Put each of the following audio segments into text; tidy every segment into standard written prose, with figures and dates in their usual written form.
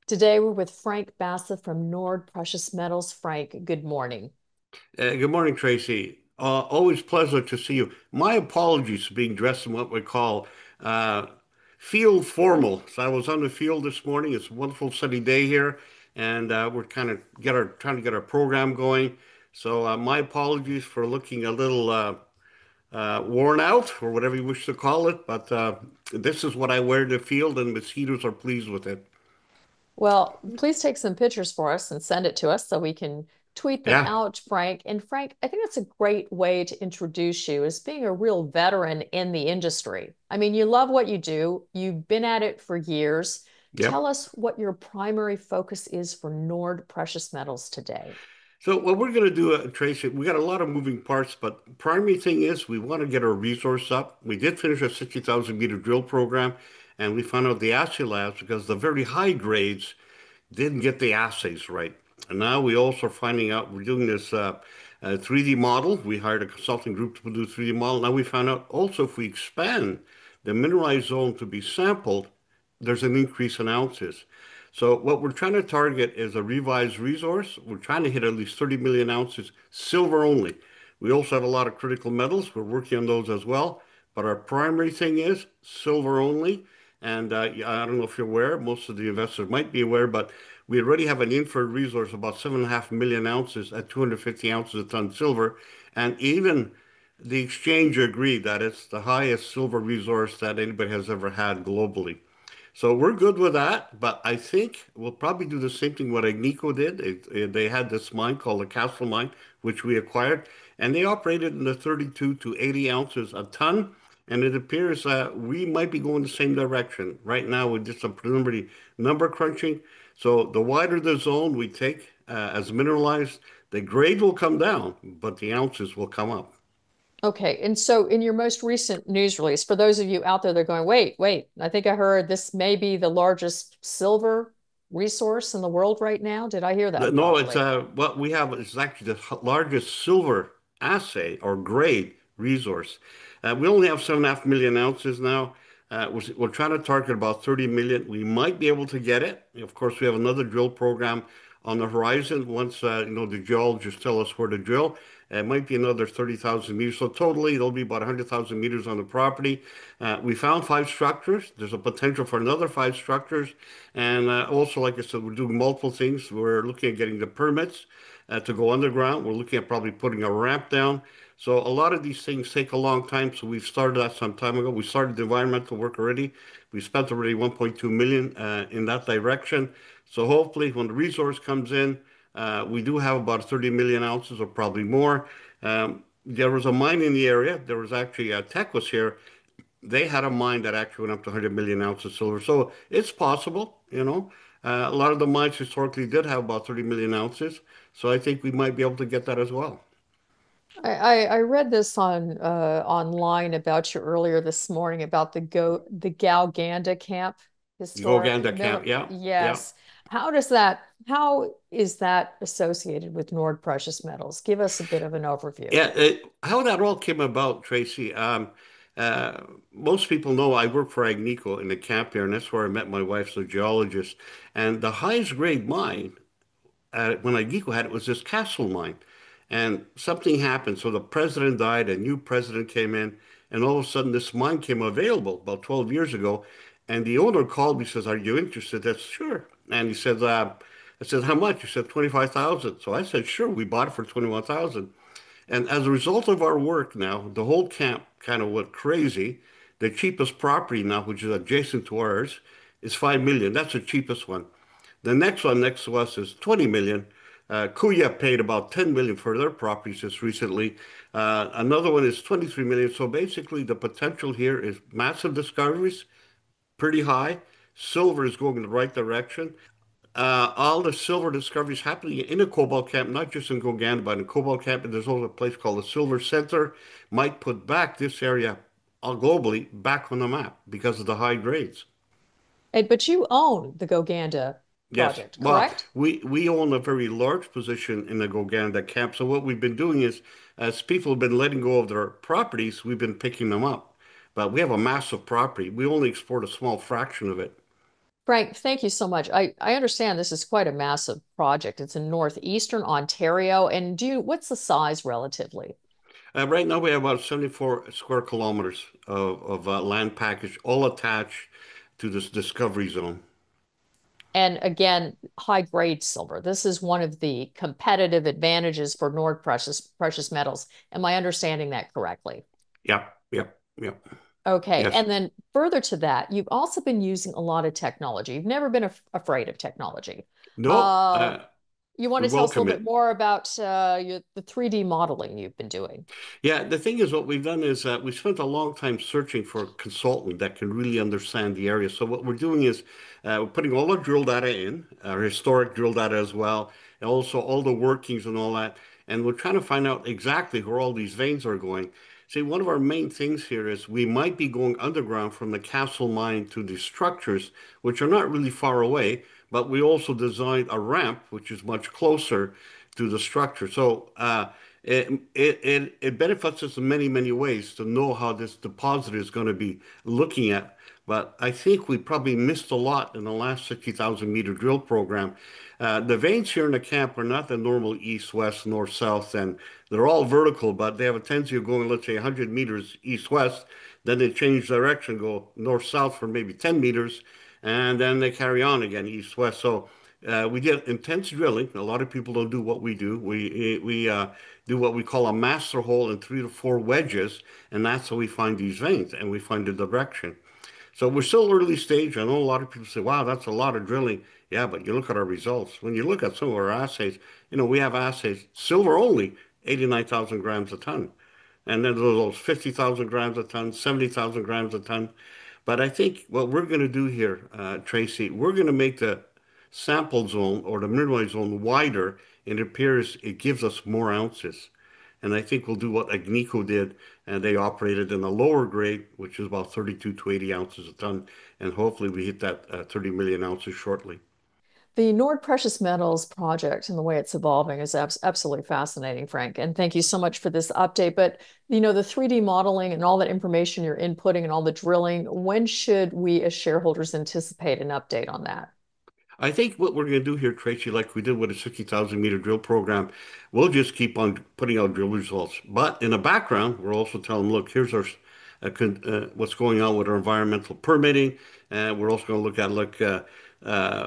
Today we're with Frank Basa from Nord Precious Metals. Frank, good morning. Good morning, Tracy. Always pleasure to see you. My apologies for being dressed in what we call uh, field formal. So I was on the field this morning. It's a wonderful sunny day here, and we're kind of trying to get our program going. So my apologies for looking a little worn out, or whatever you wish to call it. But this is what I wear in the field, and mosquitoes are pleased with it. Well, please take some pictures for us and send it to us so we can tweet them Yeah. out, Frank. And Frank, I think that's a great way to introduce you as being a real veteran in the industry. I mean, you love what you do. You've been at it for years. Tell Yep. us what your primary focus is for Nord Precious Metals today. So what we're going to do, Tracy, we got a lot of moving parts, but primary thing is we want to get our resource up. We did finish a 60,000 meter drill program, and we found out the assay labs because the very high grades didn't get the assays right. And now we also are finding out we're doing this 3D model. We hired a consulting group to do 3D model. Now we found out also if we expand the mineralized zone to be sampled, there's an increase in ounces. So what we're trying to target is a revised resource. We're trying to hit at least 30 million ounces, silver only. We also have a lot of critical metals. We're working on those as well. But our primary thing is silver only. And I don't know if you're aware, most of the investors might be aware, but we already have an inferred resource about 7.5 million ounces at 250 ounces a ton silver. And even the exchange agreed that it's the highest silver resource that anybody has ever had globally. So we're good with that, but I think we'll probably do the same thing what Agnico did. They had this mine called the Castle Mine, which we acquired, and they operated in the 32 to 80 ounces a ton. And it appears that we might be going the same direction. Right now, we're just some preliminary number crunching. So the wider the zone we take as mineralized, the grade will come down, but the ounces will come up. Okay, and so in your most recent news release, for those of you out there that are going, wait, I think I heard this may be the largest silver resource in the world right now. Did I hear that No, it's properly? what we have is actually the largest silver assay or grade resource. We only have 7.5 million ounces now. We're trying to target about 30 million. We might be able to get it. Of course, we have another drill program on the horizon. Once the geologists tell us where to drill, it might be another 30,000 meters. So totally, it'll be about 100,000 meters on the property. We found five structures. There's a potential for another five structures. And also, like I said, we're doing multiple things. We're looking at getting the permits to go underground. We're looking at probably putting a ramp down. So a lot of these things take a long time. So we've started that some time ago. We started the environmental work already. We spent already 1.2 million in that direction. So hopefully, when the resource comes in, we do have about 30 million ounces or probably more. There was a mine in the area. There was actually Tech was here. They had a mine that actually went up to 100 million ounces silver. So it's possible. A lot of the mines historically did have about 30 million ounces. So I think we might be able to get that as well. I read this on online about you earlier this morning about the Gowganda camp, historic Goganda camp. middle. Yeah. Yeah. Yes. How is that associated with Nord Precious Metals? Give us a bit of an overview. Yeah. How that all came about, Tracy. Most people know I work for Agnico in the camp there, and that's where I met my wife, the geologist. And the highest grade mine when Agnico had it was this Castle mine. And something happened. So the president died, a new president came in, and all of a sudden this mine came available about 12 years ago. And the owner called me, says, "Are you interested?" That's sure. And he said, I said, "How much?" He said, 25,000. So I said, "Sure." We bought it for 21,000. And as a result of our work now, the whole camp kind of went crazy. The cheapest property now, which is adjacent to ours, is 5 million. That's the cheapest one. The next one next to us is 20 million. Kuya paid about 10 million for their properties just recently. Another one is 23 million. So basically, the potential here is massive discoveries, pretty high. Silver is going in the right direction. All the silver discoveries happening in a cobalt camp, not just in Goganda, but in cobalt camp. And there's also a place called the Silver Center. Might put back this area globally back on the map because of the high grades. But you own the Goganda Yes. project, Well, correct? we own a very large position in the Goganda camp. So what we've been doing is, as people have been letting go of their properties, we've been picking them up. But we have a massive property. We only export a small fraction of it. Frank, thank you so much. I understand this is quite a massive project. It's in northeastern Ontario. And what's the size relatively? Right now, we have about 74 square kilometers of land package, all attached to this discovery zone. And again, high grade silver. This is one of the competitive advantages for Nord precious metals. Am I understanding that correctly? Yep, yep, yep. Okay. Yes. And then further to that, you've also been using a lot of technology. You've never been afraid of technology. No, Uh, you want we to tell us a welcome little bit it. more about the 3D modeling you've been doing? Yeah, the thing is, what we've done is we spent a long time searching for a consultant that can really understand the area. So what we're doing is we're putting all our drill data in, our historic drill data as well, and also all the workings and all that. And we're trying to find out exactly where all these veins are going. See, one of our main things here is we might be going underground from the Castle mine to the structures, which are not really far away, but we also designed a ramp, which is much closer to the structure. So it benefits us in many, many ways to know how this deposit is going to be looking at. But I think we probably missed a lot in the last 60,000 meter drill program. The veins here in the camp are not the normal east, west, north, south, and they're all vertical, but they have a tendency of going, let's say, 100 meters east, west. Then they change direction, go north, south for maybe 10 meters, and then they carry on again east, west. So we did intense drilling. A lot of people don't do what we do. We do what we call a master hole in 3 to 4 wedges, and that's how we find these veins and we find the direction. So we're still early stage. I know a lot of people say, "Wow, that's a lot of drilling." Yeah, but you look at our results. When you look at some of our assays, we have assays silver only, 89,000 grams a ton, and then those 50,000 grams a ton, 70,000 grams a ton. But I think what we're going to do here, Tracy, we're going to make the sample zone or the mineralized zone wider, and it appears it gives us more ounces. And I think we'll do what Agnico did, and they operated in a lower grade, which is about 32 to 80 ounces a ton, and hopefully we hit that 30 million ounces shortly. The Nord Precious Metals project and the way it's evolving is absolutely fascinating, Frank. And thank you so much for this update. But the 3D modeling and all that information you're inputting and all the drilling, when should we as shareholders anticipate an update on that? I think what we're going to do here, Tracy, like we did with a 60,000 meter drill program, we'll just keep on putting out drill results. But in the background, we're also telling them, look, here's what's going on with our environmental permitting, and we're also going to look at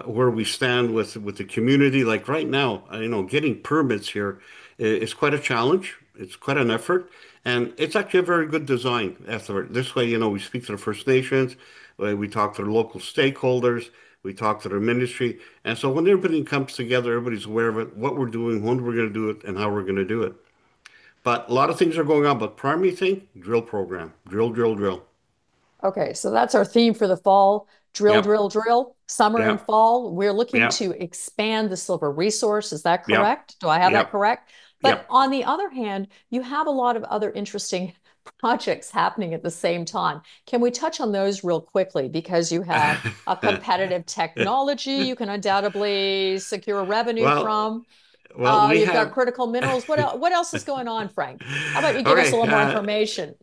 where we stand with the community. Like right now, getting permits here is quite a challenge. It's quite an effort, and it's actually a very good design effort. This way, we speak to the First Nations, we talk to the local stakeholders. We talk to their ministry. And so when everybody comes together, everybody's aware of it, what we're doing, when we're going to do it, and how we're going to do it. But a lot of things are going on. But primary thing, drill program. Drill, drill, drill. Okay, so that's our theme for the fall. Drill, Yep, drill, drill. Summer and yep, fall, we're looking yep, to expand the silver resource. Is that yep, correct? Do I have that yep, correct? But yep. on the other hand, you have a lot of other interesting projects happening at the same time. Can we touch on those real quickly? Because you have a competitive technology you can undoubtedly secure revenue well, from. we You've got have. critical minerals. What else is going on, Frank? How about you give us a Okay. little more information?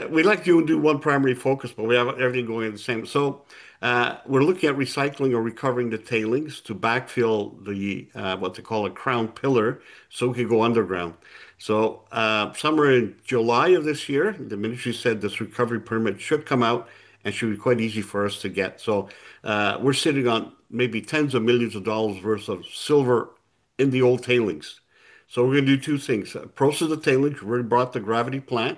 We like to do one primary focus, but we have everything going at the same. So we're looking at recycling or recovering the tailings to backfill the what they call a crown pillar, so we can go underground. So somewhere in July of this year, the ministry said this recovery permit should come out and should be quite easy for us to get. So we're sitting on maybe tens of millions of dollars worth of silver in the old tailings. So we're going to do two things: process the tailings. We already brought the gravity plant,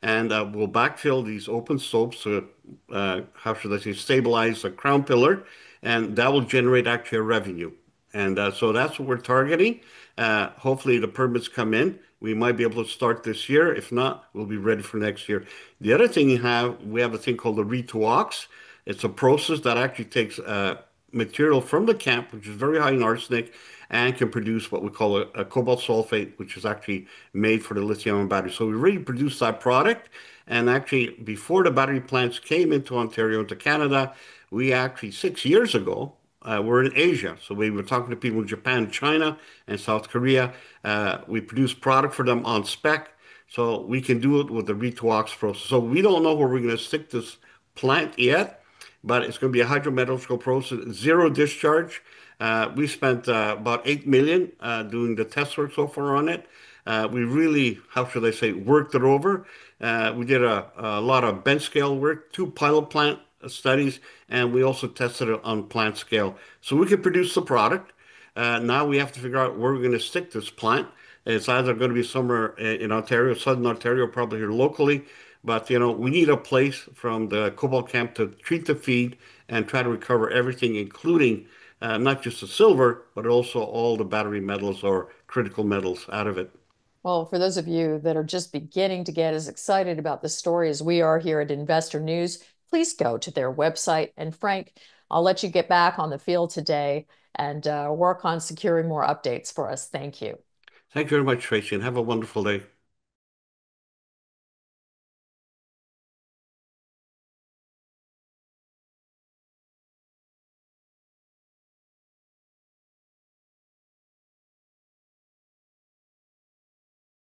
and we'll backfill these open stopes to, how should I say, stabilize the crown pillar, and that will generate actually a revenue. And so that's what we're targeting. Hopefully the permits come in. We might be able to start this year. If not, we'll be ready for next year. The other thing we have a thing called the reto-ox. It's a process that actually takes material from the camp, which is very high in arsenic, and can produce what we call a cobalt sulfate, which is actually made for the lithium battery. So we already produced that product. And actually, before the battery plants came into Ontario, into Canada, we actually 6 years ago, we're in Asia. So we were talking to people in Japan, China, and South Korea. We produce product for them on spec. So we can do it with the reed-to-wax process. So we don't know where we're going to stick this plant yet, but it's going to be a hydrometallurgical process, zero discharge. We spent about 8 million doing the test work so far on it. We really, how should I say, worked it over. We did a lot of bench scale work, two pilot plant studies, and we also tested it on plant scale. So we could produce the product. Now we have to figure out where we're going to stick this plant. It's either going to be somewhere in Ontario, Southern Ontario, probably here locally. But we need a place from the cobalt camp to treat the feed and try to recover everything, including not just the silver, but also all the battery metals or critical metals out of it. Well, for those of you that are just beginning to get as excited about the story as we are here at Investor News, please go to their website. And Frank, I'll let you get back on the field today and work on securing more updates for us. Thank you. Thank you very much, Tracy, and have a wonderful day.